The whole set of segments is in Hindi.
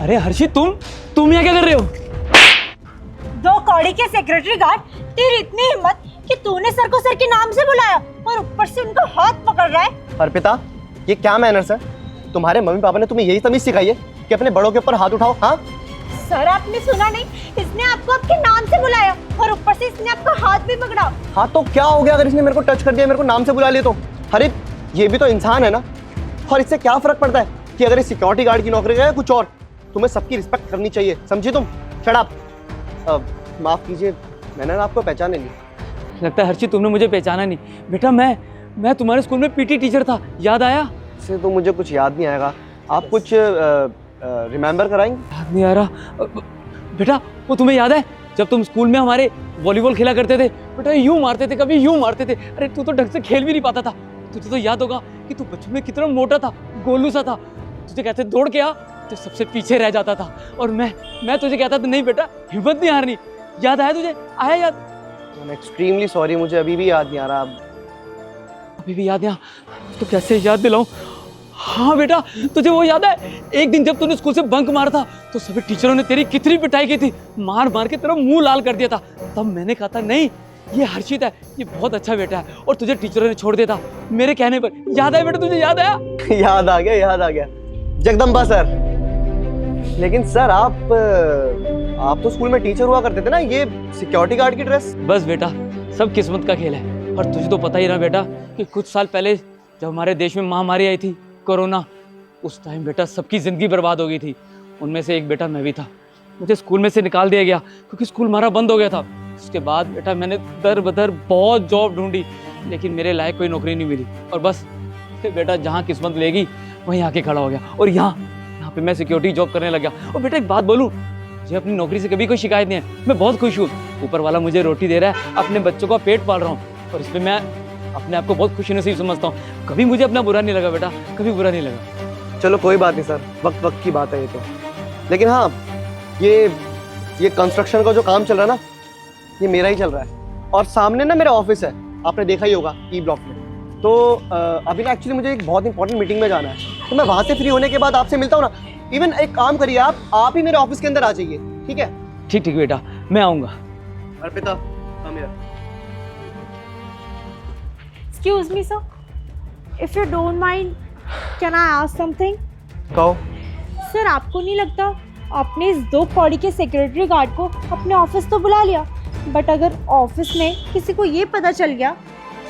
अरे हर्षी, तुम यहाँ क्या कर रहे हो? दो कौड़ी के सेक्रेटरी गार्ड, तेरी इतनी हिम्मत कि तूने सर को सर के नाम से बुलाया और ऊपर से उनका हाथ पकड़ रहा है। अर्पिता, ये क्या मैनर्स है? तुम्हारे मम्मी पापा ने तुम्हें यही तमीज सिखाई है कि अपने बड़ों के ऊपर हाथ उठाओ? हाँ सर, आपने सुना नहीं? इसने आपको आपके नाम से बुलाया और ऊपर से इसने आपका हाथ भी पकड़ा। हाँ तो क्या हो गया अगर इसने मेरे को टच कर दिया, मेरे को नाम से बुला लिया तो? अरे ये भी तो इंसान है ना। और इससे क्या फर्क पड़ता है कि अगर ये सिक्योरिटी गार्ड की नौकरी है कुछ और? तुम्हें सबकी रिस्पेक्ट करनी चाहिए, समझी तुम? Shut up. माफ कीजिए, मैंने ना आपको पहचाने नहीं। लगता है हर्षी तुमने मुझे पहचाना नहीं। बेटा मैं तुम्हारे स्कूल में पीटी टीचर था, याद आया? इससे तो मुझे कुछ याद नहीं आएगा। आप कुछ रिमेम्बर कराएंगे? याद नहीं आ रहा। बेटा वो तुम्हें याद है जब तुम स्कूल में हमारे वॉलीबॉल खेला करते थे? बेटा यूं मारते थे, कभी यूं मारते थे। अरे तू तो ढंग से खेल भी नहीं पाता था। तुझे तो याद होगा कि तू बचपन में कितना मोटा था, गोलू सा था। तुझे कहते दौड़ के आ तो सबसे पीछे रह जाता था। और मैं तुझे कहता था नहीं बेटा, हिम्मत नहीं हारनी। याद आया तुझे? आया याद? आई एम एक्सट्रीमली सॉरी, मुझे अभी भी याद नहीं आ रहा। अभी भी याद नहीं? तो कैसे याद दिलाऊं? हाँ बेटा, तुझे वो याद है एक दिन जब तूने स्कूल से बंक मारा था तो सभी टीचरों ने तेरी कितनी पिटाई की थी, मार मार के तेरा मुंह लाल कर दिया था। तब मैंने कहा था नहीं, ये हर्षित है, ये बहुत अच्छा बेटा है, और तुझे टीचरों ने छोड़ दिया था मेरे कहने पर। याद है बेटा, तुझे याद आया? याद आ गया जगदम्बा सर। लेकिन सर आप तो स्कूल में टीचर हुआ करते थे ना, ये सिक्योरिटी गार्ड की ड्रेस? बस बेटा, सब किस्मत का खेल है। और तुझे तो पता ही ना बेटा कि कुछ साल पहले जब हमारे देश में महामारी आई थी, कोरोना, उस टाइम बेटा सबकी ज़िंदगी बर्बाद हो गई थी। उनमें से एक बेटा मैं भी था। मुझे स्कूल में से निकाल दिया गया क्योंकि स्कूल हमारा बंद हो गया था। उसके बाद बेटा मैंने दर बदर बहुत जॉब ढूंढी, लेकिन मेरे लायक कोई नौकरी नहीं मिली। और बस फिर बेटा जहाँ किस्मत लेगी वहीं आके खड़ा हो गया, और यहाँ पे मैं सिक्योरिटी जॉब करने लग गया। और बेटा एक बात बोलूँ, मुझे अपनी नौकरी से कभी कोई शिकायत नहीं है। मैं बहुत खुश हूँ। ऊपर वाला मुझे रोटी दे रहा है, अपने बच्चों का पेट पाल रहा हूँ, और इसमें मैं अपने आप को बहुत खुश नसीब समझता हूँ। कभी मुझे अपना बुरा नहीं लगा बेटा, कभी बुरा नहीं लगा। चलो कोई बात नहीं सर, वक्त की बात है ये तो। लेकिन हाँ, ये कंस्ट्रक्शन का जो काम चल रहा है ना, ये मेरा ही चल रहा है। और सामने ना मेरा ऑफिस है, आपने देखा ही होगा, ई ब्लॉक में। तो अभी ना एक्चुअली मुझे एक बहुत इंपॉर्टेंट मीटिंग में जाना है, तो मैं वहाँ से फ्री होने के बाद आपसे मिलता हूँ ना। इवन एक काम करिए, आप ही मेरे ऑफिस के अंदर आ जाइए, ठीक है? ठीक बेटा, मैं आऊँगा। Arpita, come here. Excuse me, sir. If you don't mind, can I ask something? कहो। सर, आपको नहीं लगता आपने इस दो कौड़ी के सेक्रेटरी गार्ड को अपने ऑफिस तो बुला लिया, बट अगर ऑफिस में किसी को ये पता चल गया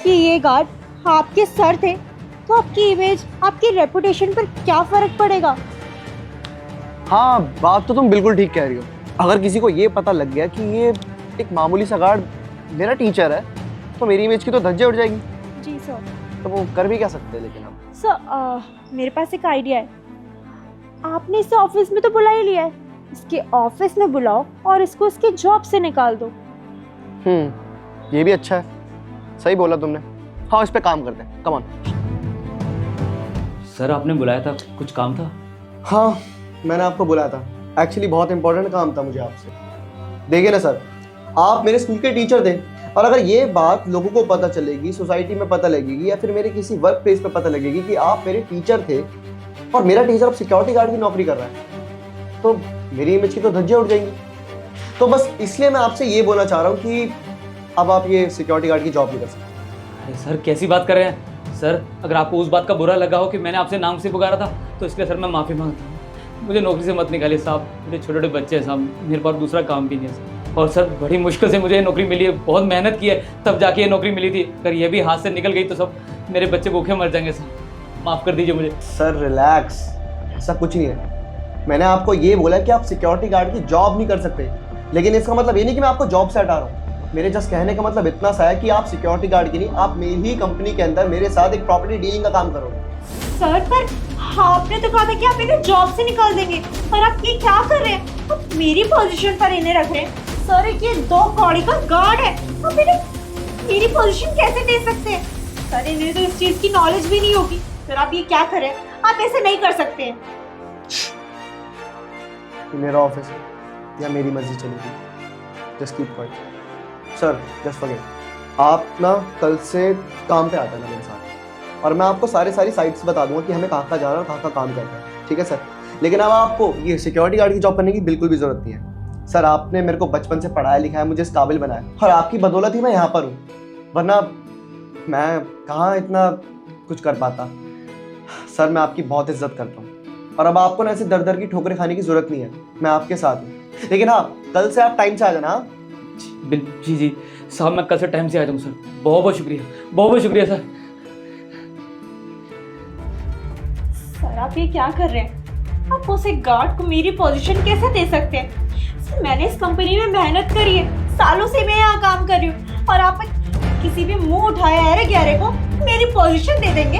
कि ये गार्ड आपके सर थे, तो आपकी इमेज, आपकी रेपुटेशन पर क्या फर्क पड़ेगा? हाँ, बात तो तुम बिल्कुल ठीक कह रही हो। अगर किसी को ये पता लग गया कि ये एक मामूली सा गार्ड मेरा टीचर है, तो मेरी इमेज की तो धज्जियां उड़ जाएगी। जी सर। तो वो कर भी क्या सकते हैं? लेकिन अब सर, मेरे पास एक आइडिया है। आपने इसे ऑफिस में तो बुला ही लिया है, इसके ऑफिस में बुलाओ और इसको इसके जॉब से निकाल दो। ये भी अच्छा है, सही बोला तुमने। हाँ, इस पे काम करते हैं, कम ऑन। सर आपने बुलाया था, कुछ काम था? हाँ, मैंने आपको बुलाया था। एक्चुअली बहुत इंपॉर्टेंट काम था मुझे आपसे। देखिए ना सर, आप मेरे स्कूल के टीचर थे, और अगर ये बात लोगों को पता चलेगी, सोसाइटी में पता लगेगी, या फिर मेरे किसी वर्क प्लेस पे पता लगेगी कि आप मेरे टीचर थे और मेरा टीचर अब सिक्योरिटी गार्ड की नौकरी कर रहा है, तो मेरी इमेज की तो धज्जियां उड़ जाएंगी। तो बस इसलिए मैं आपसे ये बोलना चाह रहा हूँ कि अब आप ये सिक्योरिटी गार्ड की जॉब नहीं कर सकते। अरे सर कैसी बात कर रहे हैं सर? अगर आपको उस बात का बुरा लगा हो कि मैंने आपसे नाम से पुकारा था, तो इसके लिए सर मैं माफ़ी मांगता हूँ। मुझे नौकरी से मत निकालिए साहब, मेरे छोटे छोटे बच्चे हैं साहब, मेरे पास दूसरा काम भी नहीं है सर। और सर बड़ी मुश्किल से मुझे ये नौकरी मिली है, बहुत मेहनत की है तब जाके ये नौकरी मिली थी। अगर ये भी हाथ से निकल गई तो सब मेरे बच्चे भूखे मर जाएंगे सर, माफ़ कर दीजिए मुझे। सर रिलैक्स, ऐसा कुछ नहीं है। मैंने आपको ये बोला कि आप सिक्योरिटी गार्ड की जॉब नहीं कर सकते, लेकिन इसका मतलब ये नहीं कि मैं आपको जॉब से हटा रहा हूँ। मेरे जस्ट कहने का मतलब इतना सा है कि आप सिक्योरिटी गार्ड की नहीं, आप मेरी ही कंपनी के अंदर मेरे साथ एक प्रॉपर्टी डीलिंग का काम करोगे। सर, पर आपने तो कहा था कि आप इन्हें जॉब से निकाल देंगे, पर आप ये क्या कर रहे हैं? आप मेरी पोजीशन पर इन्हें रख रहे हैं। सर, ये दो कौड़ी का गार्ड है, आप इन्हें मेरी पोजीशन कैसे दे सकते हैं? सर, इन्हें तो इस चीज की नॉलेज भी नहीं होगी। सर, आप ये क्या कर रहे हैं? आप ऐसे नहीं कर सकते हैं। मेरा ऑफिस है या मेरी मर्जी चलेगी, just keep quiet. Sir just forget, आप ना कल से काम पे आता है ना मेरे साथ, और मैं आपको सारी साइट्स बता दूंगा कि हमें कहाँ जाना है और कहाँ काम करना है, ठीक है सर? लेकिन अब आपको ये सिक्योरिटी गार्ड की जॉब करने की बिल्कुल भी ज़रूरत नहीं है। सर आपने मेरे को बचपन से पढ़ाया लिखाया, मुझे इस काबिल बनाया और आपकी बदौलत ही मैं यहाँ पर हूँ, वरना मैं कहाँ इतना कुछ कर पाता। सर मैं आपकी बहुत इज्जत करता हूँ और अब आपको ना ऐसे दर दर की ठोकरें खाने की ज़रूरत नहीं है, मैं आपके साथ हूँ। लेकिन हाँ, कल से आप टाइम से आ जाना। हाँ जी जी साहब, मैं कल से टाइम से आ जाऊँ सर। बहुत बहुत शुक्रिया, बहुत बहुत शुक्रिया सर। सर आप ये क्या कर रहे हैं? आप उस एक गार्ड को मेरी पोजीशन कैसे दे सकते हैं? सर मैंने इस कंपनी में मेहनत करी है, सालों से मैं यहाँ काम कर रही हूँ और आप किसी भी मुंह उठाया है गहरे को मेरी पोजीशन दे देंगे?